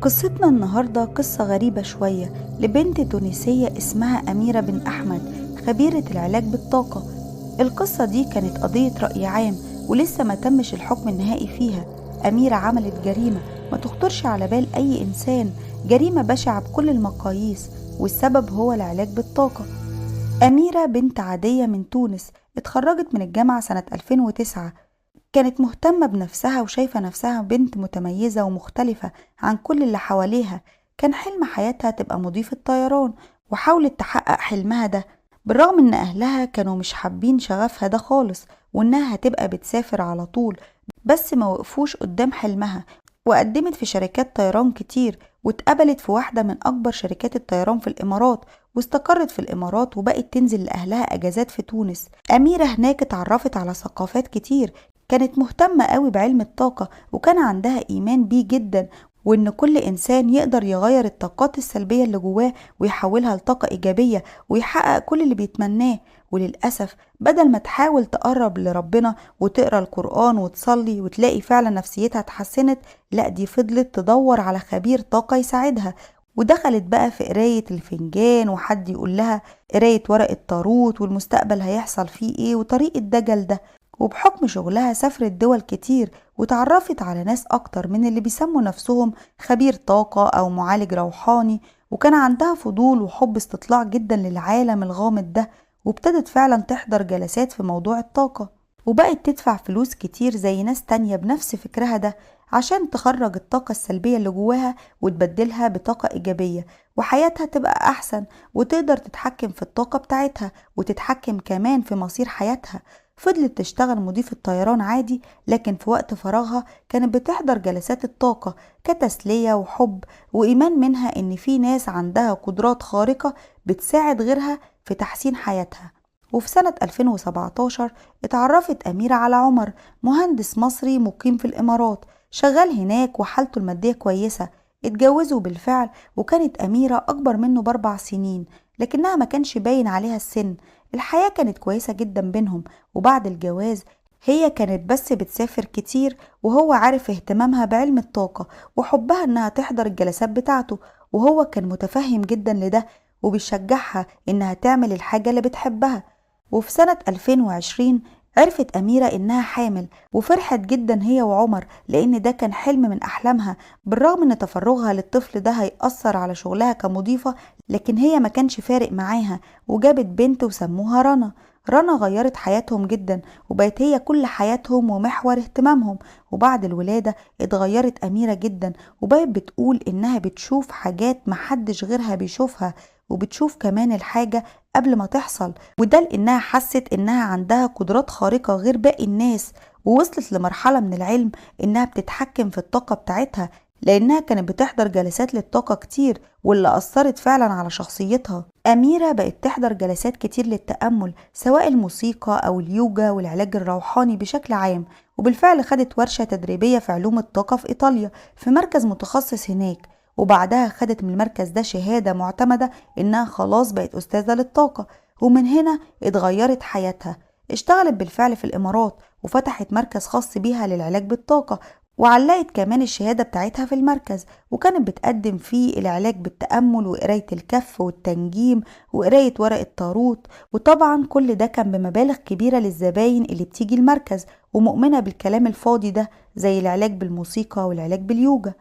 قصتنا النهاردة قصة غريبة شوية لبنت تونسية اسمها أميرة بن أحمد، خبيرة العلاج بالطاقة. القصة دي كانت قضية رأي عام ولسه ما تمش الحكم النهائي فيها. أميرة عملت جريمة ما تخطرش على بال أي إنسان، جريمة بشعة بكل المقاييس، والسبب هو العلاج بالطاقة. أميرة بنت عادية من تونس، اتخرجت من الجامعة سنة 2009. كانت مهتمة بنفسها وشايفة نفسها بنت متميزة ومختلفة عن كل اللي حواليها. كان حلم حياتها تبقى مضيفة طيران، وحاولت تحقق حلمها ده بالرغم ان اهلها كانوا مش حابين شغفها ده خالص، وانها هتبقى بتسافر على طول. بس ما وقفوش قدام حلمها، وقدمت في شركات طيران كتير، واتقبلت في واحدة من أكبر شركات الطيران في الإمارات، واستقرت في الإمارات وبقت تنزل لأهلها أجازات في تونس. أميرة هناك اتعرفت على ثقافات كتير، كانت مهتمة قوي بعلم الطاقة، وكان عندها إيمان بيه جدا، وإن كل إنسان يقدر يغير الطاقات السلبية اللي جواه ويحولها لطاقة إيجابية ويحقق كل اللي بيتمناه. وللأسف بدل ما تحاول تقرب لربنا وتقرأ القرآن وتصلي وتلاقي فعلا نفسيتها اتحسنت، لا دي فضلت تدور على خبير طاقة يساعدها. ودخلت بقى في قراية الفنجان، وحد يقول لها قراية ورق الطاروت والمستقبل هيحصل فيه ايه وطريق الدجل ده. وبحكم شغلها سافرت دول كتير، وتعرفت على ناس أكتر من اللي بيسموا نفسهم خبير طاقة أو معالج روحاني. وكان عندها فضول وحب استطلاع جدا للعالم الغامض ده، وابتدت فعلا تحضر جلسات في موضوع الطاقة، وبقت تدفع فلوس كتير زي ناس تانية بنفس فكرها ده عشان تخرج الطاقة السلبية اللي جواها وتبدلها بطاقة إيجابية، وحياتها تبقى أحسن، وتقدر تتحكم في الطاقة بتاعتها وتتحكم كمان في مصير حياتها. فضلت تشتغل مضيفة طيران عادي، لكن في وقت فراغها كانت بتحضر جلسات الطاقة كتسلية وحب، وإيمان منها إن في ناس عندها قدرات خارقة بتساعد غيرها في تحسين حياتها. وفي سنة 2017 اتعرفت أميرة على عمر، مهندس مصري مقيم في الإمارات، شغال هناك وحالته المادية كويسة. اتجوزوا بالفعل، وكانت أميرة أكبر منه ب4 سنين، لكنها ما كانش باين عليها السن. الحياة كانت كويسة جدا بينهم. وبعد الجواز هي كانت بس بتسافر كتير، وهو عارف اهتمامها بعلم الطاقة وحبها انها تحضر الجلسات بتاعته، وهو كان متفهم جدا لده وبيشجعها انها تعمل الحاجة اللي بتحبها. وفي سنة 2020 عرفت أميرة إنها حامل، وفرحت جدا هي وعمر لأن ده كان حلم من أحلامها. بالرغم إن تفرغها للطفل ده هيأثر على شغلها كمضيفة، لكن هي ما كانش فارق معاها، وجابت بنت وسموها رنا. رنا غيرت حياتهم جدا، وبقت هي كل حياتهم ومحور اهتمامهم. وبعد الولادة اتغيرت أميرة جدا، وبقت بتقول إنها بتشوف حاجات محدش غيرها بيشوفها، وبتشوف كمان الحاجة قبل ما تحصل، وده لأنها حست إنها عندها قدرات خارقة غير باقي الناس. ووصلت لمرحلة من العلم إنها بتتحكم في الطاقة بتاعتها، لأنها كانت بتحضر جلسات للطاقة كتير، واللي أثرت فعلا على شخصيتها. أميرة بقت تحضر جلسات كتير للتأمل، سواء الموسيقى أو اليوجا والعلاج الروحاني بشكل عام. وبالفعل خدت ورشة تدريبية في علوم الطاقة في إيطاليا في مركز متخصص هناك، وبعدها خدت من المركز ده شهادة معتمدة إنها خلاص بقت أستاذة للطاقة. ومن هنا اتغيرت حياتها. اشتغلت بالفعل في الإمارات، وفتحت مركز خاص بيها للعلاج بالطاقة، وعلقت كمان الشهادة بتاعتها في المركز، وكانت بتقدم فيه العلاج بالتأمل وقراية الكف والتنجيم وقراية ورق الطاروت. وطبعا كل ده كان بمبالغ كبيرة للزباين اللي بتيجي المركز ومؤمنة بالكلام الفاضي ده، زي العلاج بالموسيقى والعلاج باليوجا.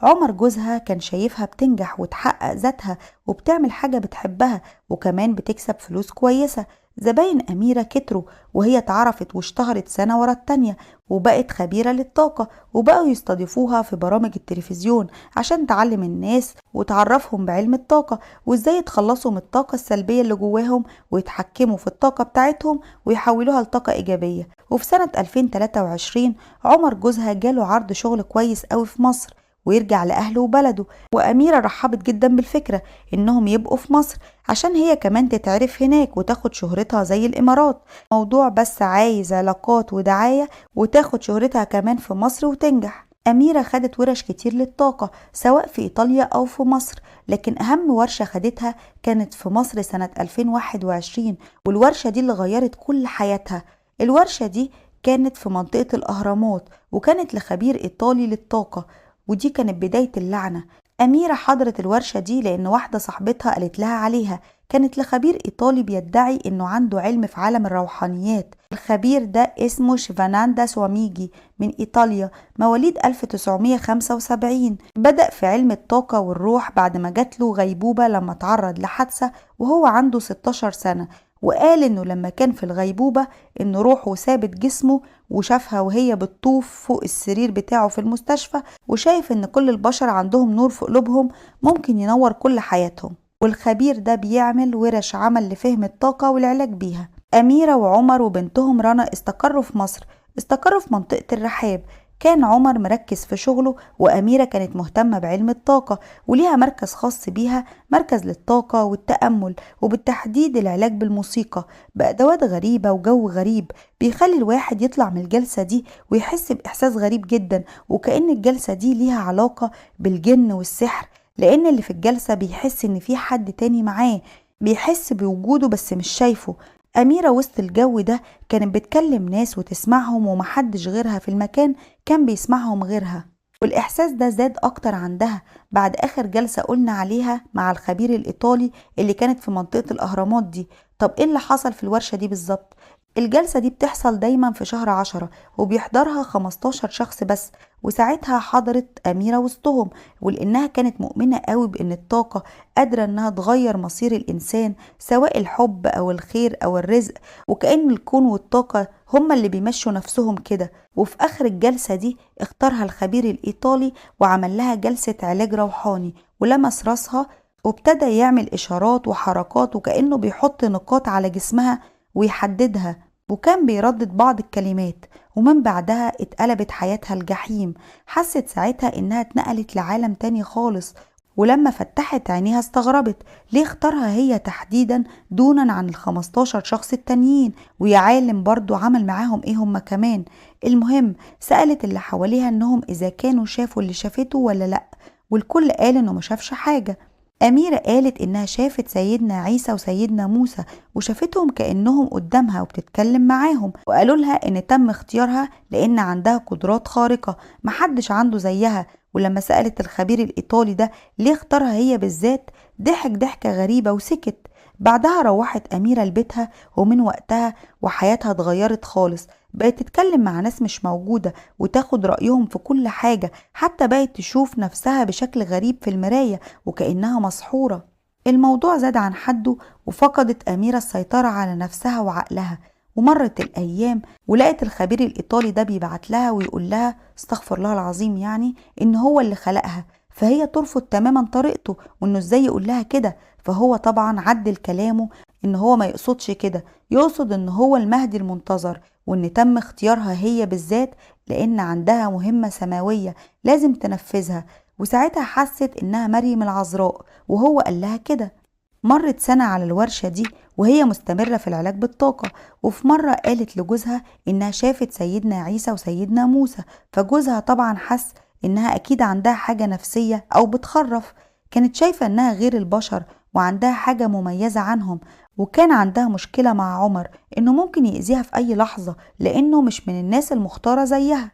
عمر جوزها كان شايفها بتنجح وتحقق ذاتها وبتعمل حاجة بتحبها، وكمان بتكسب فلوس كويسة. زباين أميرة كتروا، وهي اتعرفت واشتهرت سنة ورا التانية، وبقت خبيرة للطاقة، وبقوا يستضيفوها في برامج التلفزيون عشان تعلم الناس وتعرفهم بعلم الطاقة، وازاي يتخلصوا من الطاقة السلبية اللي جواهم ويتحكموا في الطاقة بتاعتهم ويحولوها لطاقة إيجابية. وفي سنة 2023 عمر جوزها جاله عرض شغل كويس قوي في مصر، ويرجع لأهله وبلده. وأميرة رحبت جدا بالفكرة إنهم يبقوا في مصر عشان هي كمان تتعرف هناك وتاخد شهرتها زي الإمارات. موضوع بس عايز علاقات ودعاية، وتاخد شهرتها كمان في مصر وتنجح. أميرة خدت ورش كتير للطاقة سواء في إيطاليا أو في مصر، لكن أهم ورشة خدتها كانت في مصر سنة 2021، والورشة دي اللي غيرت كل حياتها. الورشة دي كانت في منطقة الأهرامات، وكانت لخبير إيطالي للطاقة، ودي كانت بداية اللعنة. أميرة حضرت الورشة دي لأن واحدة صاحبتها قالت لها عليها، كانت لخبير إيطالي بيدعي إنه عنده علم في عالم الروحانيات. الخبير ده اسمه شيفاناندا سواميجي من إيطاليا، مواليد 1975. بدأ في علم الطاقة والروح بعد ما جات له غيبوبة لما تعرض لحادثة وهو عنده 16 سنة. وقال إنه لما كان في الغيبوبة إن روحه سابت جسمه، وشافها وهي بتطوف فوق السرير بتاعه في المستشفى، وشايف إن كل البشر عندهم نور في قلوبهم ممكن ينور كل حياتهم. والخبير ده بيعمل ورش عمل لفهم الطاقة والعلاج بيها. أميرة وعمر وبنتهم رنا استقروا في مصر، استقروا في منطقة الرحاب. كان عمر مركز في شغله، وأميرة كانت مهتمة بعلم الطاقة وليها مركز خاص بيها، مركز للطاقة والتأمل، وبالتحديد العلاج بالموسيقى بأدوات غريبة وجو غريب بيخلي الواحد يطلع من الجلسة دي ويحس بإحساس غريب جدا، وكأن الجلسة دي ليها علاقة بالجن والسحر، لأن اللي في الجلسة بيحس إن في حد تاني معاه، بيحس بوجوده بس مش شايفه. أميرة وسط الجو ده كانت بتكلم ناس وتسمعهم، ومحدش غيرها في المكان كان بيسمعهم غيرها. والإحساس ده زاد أكتر عندها بعد آخر جلسة قلنا عليها مع الخبير الإيطالي اللي كانت في منطقة الأهرامات دي. طب إيه اللي حصل في الورشة دي بالظبط؟ الجلسة دي بتحصل دايما في شهر 10 وبيحضرها 15 شخص بس، وساعتها حضرت أميرة وسطهم، ولأنها كانت مؤمنة قوي بأن الطاقة قادرة أنها تغير مصير الإنسان، سواء الحب أو الخير أو الرزق، وكأن الكون والطاقة هما اللي بيمشوا نفسهم كده. وفي آخر الجلسة دي اختارها الخبير الإيطالي وعمل لها جلسة علاج روحاني، ولمس راسها وابتدى يعمل إشارات وحركات وكأنه بيحط نقاط على جسمها ويحددها، وكان بيردد بعض الكلمات. ومن بعدها اتقلبت حياتها الجحيم. حست ساعتها إنها اتنقلت لعالم تاني خالص، ولما فتحت عينيها استغربت ليه اختارها هي تحديدا دونا عن ال15 شخص التانيين، ويا عالم برضو عمل معاهم ايه هما كمان. المهم سألت اللي حواليها انهم اذا كانوا شافوا اللي شافته ولا لا، والكل قال انه ما شافش حاجة. أميرة قالت إنها شافت سيدنا عيسى وسيدنا موسى، وشافتهم كأنهم قدامها وبتتكلم معاهم، وقالوا لها إن تم اختيارها لأن عندها قدرات خارقة محدش عنده زيها. ولما سألت الخبير الإيطالي ده ليه اختارها هي بالذات، ضحك ضحكة غريبة وسكت. بعدها روحت أميرة لبيتها، ومن وقتها وحياتها اتغيرت خالص، بقت تتكلم مع ناس مش موجودة وتاخد رأيهم في كل حاجة، حتى بقت تشوف نفسها بشكل غريب في المراية وكأنها مسحورة. الموضوع زاد عن حده، وفقدت أميرة السيطرة على نفسها وعقلها. ومرت الأيام ولقت الخبير الإيطالي ده بيبعت لها ويقول لها استغفر الله العظيم، يعني إن هو اللي خلقها، فهي ترفض تماما طريقته وإنه إزاي يقول لها كده. فهو طبعا عدل كلامه إن هو ما يقصدش كده، يقصد إن هو المهدي المنتظر، وإن تم اختيارها هي بالذات لأن عندها مهمة سماوية لازم تنفذها. وساعتها حست إنها مريم العذراء، وهو قال لها كده. مرت سنة على الورشة دي وهي مستمرة في العلاج بالطاقة، وفي مرة قالت لجوزها إنها شافت سيدنا عيسى وسيدنا موسى، فجوزها طبعا حس إنها أكيد عندها حاجة نفسية أو بتخرف. كانت شايفة إنها غير البشر وعندها حاجة مميزة عنهم، وكان عندها مشكلة مع عمر إنه ممكن يأذيها في أي لحظة لأنه مش من الناس المختارة زيها.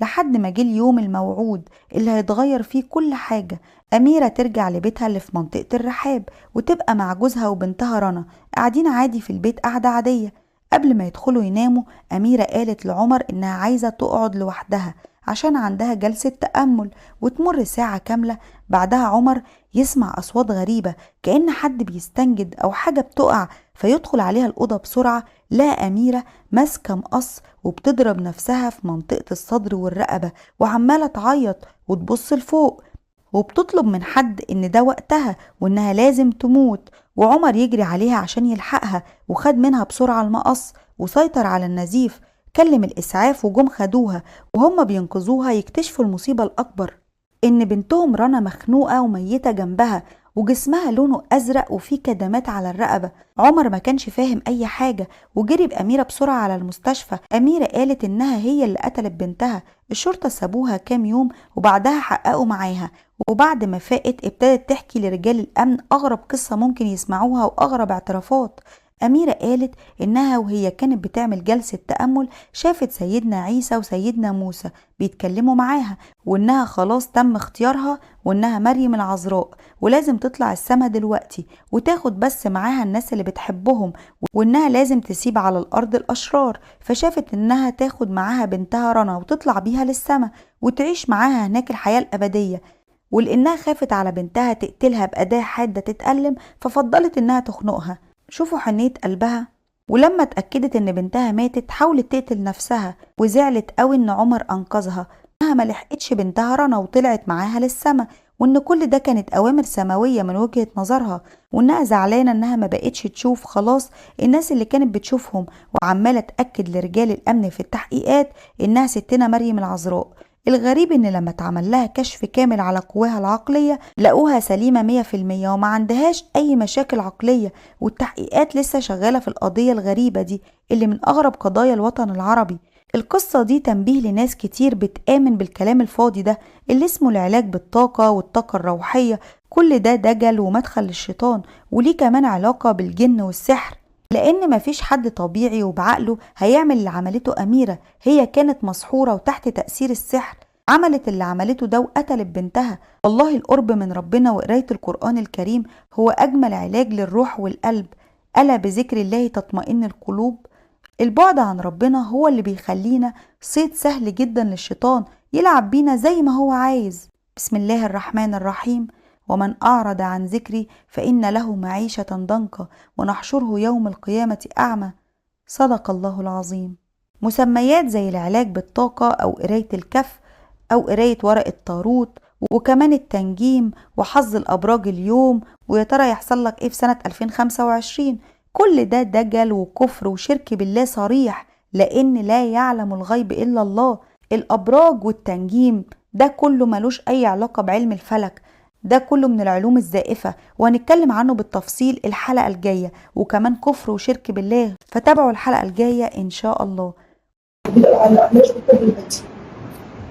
لحد ما جه اليوم الموعود اللي هيتغير فيه كل حاجة. أميرة ترجع لبيتها اللي في منطقة الرحاب، وتبقى مع جوزها وبنتها رنا قاعدين عادي في البيت قعدة عادية. قبل ما يدخلوا يناموا أميرة قالت لعمر إنها عايزة تقعد لوحدها عشان عندها جلسة تأمل. وتمر ساعة كاملة، بعدها عمر يسمع أصوات غريبة كأن حد بيستنجد أو حاجة بتقع، فيدخل عليها الأوضة بسرعة. لا أميرة ماسكة مقص وبتضرب نفسها في منطقة الصدر والرقبة، وعمالة تعيط وتبص لفوق، وبتطلب من حد إن ده وقتها وإنها لازم تموت. وعمر يجري عليها عشان يلحقها، وخد منها بسرعة المقص وسيطر على النزيف. كلم الإسعاف وجم خدوها، وهم بينقذوها يكتشفوا المصيبة الأكبر إن بنتهم رنا مخنوقة وميتة جنبها، وجسمها لونه أزرق وفيه كدمات على الرقبة. عمر ما كانش فاهم أي حاجة، وجري بأميرة بسرعة على المستشفى. أميرة قالت إنها هي اللي قتلت بنتها. الشرطة سابوها كام يوم وبعدها حققوا معاها، وبعد ما فاقت ابتدت تحكي لرجال الأمن أغرب قصة ممكن يسمعوها وأغرب اعترافات. أميرة قالت إنها وهي كانت بتعمل جلسة تأمل شافت سيدنا عيسى وسيدنا موسى بيتكلموا معاها، وإنها خلاص تم اختيارها، وإنها مريم العذراء، ولازم تطلع السما دلوقتي وتاخد بس معاها الناس اللي بتحبهم، وإنها لازم تسيب على الأرض الأشرار. فشافت إنها تاخد معاها بنتها رنا وتطلع بيها للسما وتعيش معاها هناك الحياة الأبدية. ولأنها خافت على بنتها تقتلها بأداة حادة تتألم، ففضلت إنها تخنقها. شوفوا حنية قلبها. ولما اتأكدت إن بنتها ماتت حاولت تقتل نفسها، وزعلت قوي إن عمر أنقذها، إنها ملحقتش بنتها رنا وطلعت معاها للسما، وإن كل ده كانت أوامر سماوية من وجهة نظرها، وإنها زعلانة إنها ما بقتش تشوف خلاص الناس اللي كانت بتشوفهم، وعمالة تأكد لرجال الأمن في التحقيقات إنها ستنا مريم العذراء. الغريب إن لما اتعمل لها كشف كامل على قواها العقلية لقوها سليمة 100% وما عندهاش أي مشاكل عقلية، والتحقيقات لسه شغالة في القضية الغريبة دي اللي من أغرب قضايا الوطن العربي. القصة دي تنبيه لناس كتير بتآمن بالكلام الفاضي ده اللي اسمه العلاج بالطاقة والطاقة الروحية. كل ده دجل ومدخل للشيطان، وليه كمان علاقة بالجن والسحر، لأن مفيش حد طبيعي وبعقله هيعمل اللي عملته أميرة. هي كانت مسحورة وتحت تأثير السحر، عملت اللي عملته ده وقتلت بنتها. والله القرب من ربنا وقراية القرآن الكريم هو أجمل علاج للروح والقلب. ألا بذكر الله تطمئن القلوب. البعد عن ربنا هو اللي بيخلينا صيد سهل جدا للشيطان يلعب بينا زي ما هو عايز. بسم الله الرحمن الرحيم. ومن أعرض عن ذكري فإن له معيشة ضنكا ونحشره يوم القيامة أعمى. صدق الله العظيم. مسميات زي العلاج بالطاقة أو قراية الكف أو قراية ورق الطاروت، وكمان التنجيم وحظ الأبراج اليوم، ويا ترى يحصل لك إيه في سنة 2025. كل ده دجل وكفر وشرك بالله صريح، لأن لا يعلم الغيب إلا الله. الأبراج والتنجيم ده كله ملوش أي علاقة بعلم الفلك، ده كله من العلوم الزائفة، وهنتكلم عنه بالتفصيل الحلقة الجاية، وكمان كفر وشرك بالله، فتابعوا الحلقة الجاية إن شاء الله.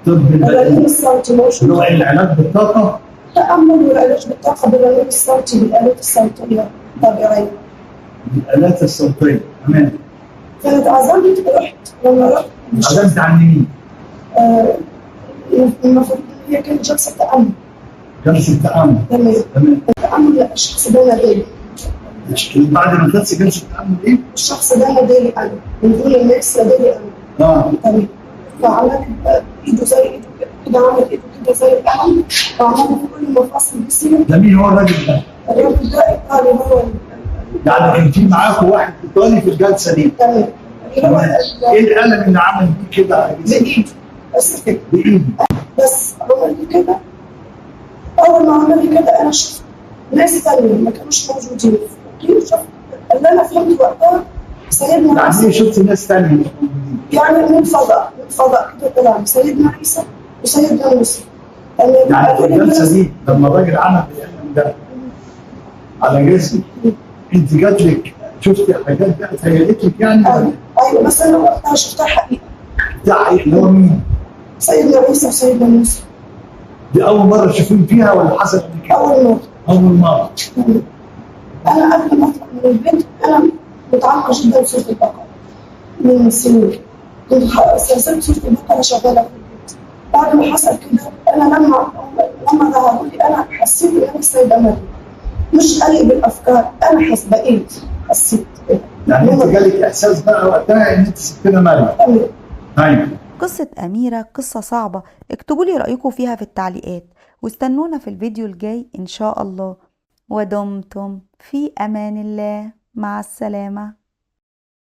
طب البديل الصوتي موجود. هو العلاج بالطاقة؟ تأمل والعلاج بالطاقة بالرنين الصوتي بالآلات الصوتية طبيعية. بالآلات الصوتية، تمام. كانت عزمت رحت لما رحت. عزمت عن مين؟ المفروض هي كانت جلسة تأمل. جلسة تأمل. تمام. التأمل الشخص ده نادالي. بعد ما تنسي جلسة تأمل إيه؟ الشخص ده نادالي أنا، من دون الناس نادالي أنا. تمام. فعملت ايده زي ايده كده، عملت ايده كده زي القلم، وعملت في كل مفاصل جسمه. ده مين هو الراجل ده؟ الراجل ده ايطالي هو. يعني كان في معاكم واحد ايطالي في الجلسه دي؟ تمام. ايه القلم اللي عمل كده؟ بايده بس كده. بايده بس عمل كده. اول ما عمل كده انا شفت ناس تانية ما كانوش موجودين. شفت اللي انا فهمت وقتها سيدنا يعني ايه شفت ناس تانية؟ يعني من فضاء كده طلع سيدنا عيسى وسيدنا موسى. يعني في الجلسه دي لما الراجل عمل القلم ده على جسمي، انت جات لك شفتي حاجات بقى تهيأت لك يعني؟ ايوه بس انا وقتها شفتها حقيقه. ده حقيقي اللي هو مين؟ سيدنا عيسى وسيدنا موسى. دي اول مره تشوفين فيها ولا حصل قبل كده؟ اول مره. انا قبل ما اطلع من البيت انا متعمقه جدا بسوره البقره من سنين. كنت سلسلة سورة البقرة شغالة في البيت. بعد ما حصل كده أنا لما ظهروا لي أنا حسيت إن أنا السيدة مريم، مش قلق بالأفكار، أنا حسيت كده. يعني أنت جالك إحساس بقى وقتها إن أنت ستنا مريم. أيوه. قصة أميرة قصة صعبة، اكتبوا لي رأيكم فيها في التعليقات، واستنونا في الفيديو الجاي إن شاء الله. ودمتم في أمان الله، مع السلامة.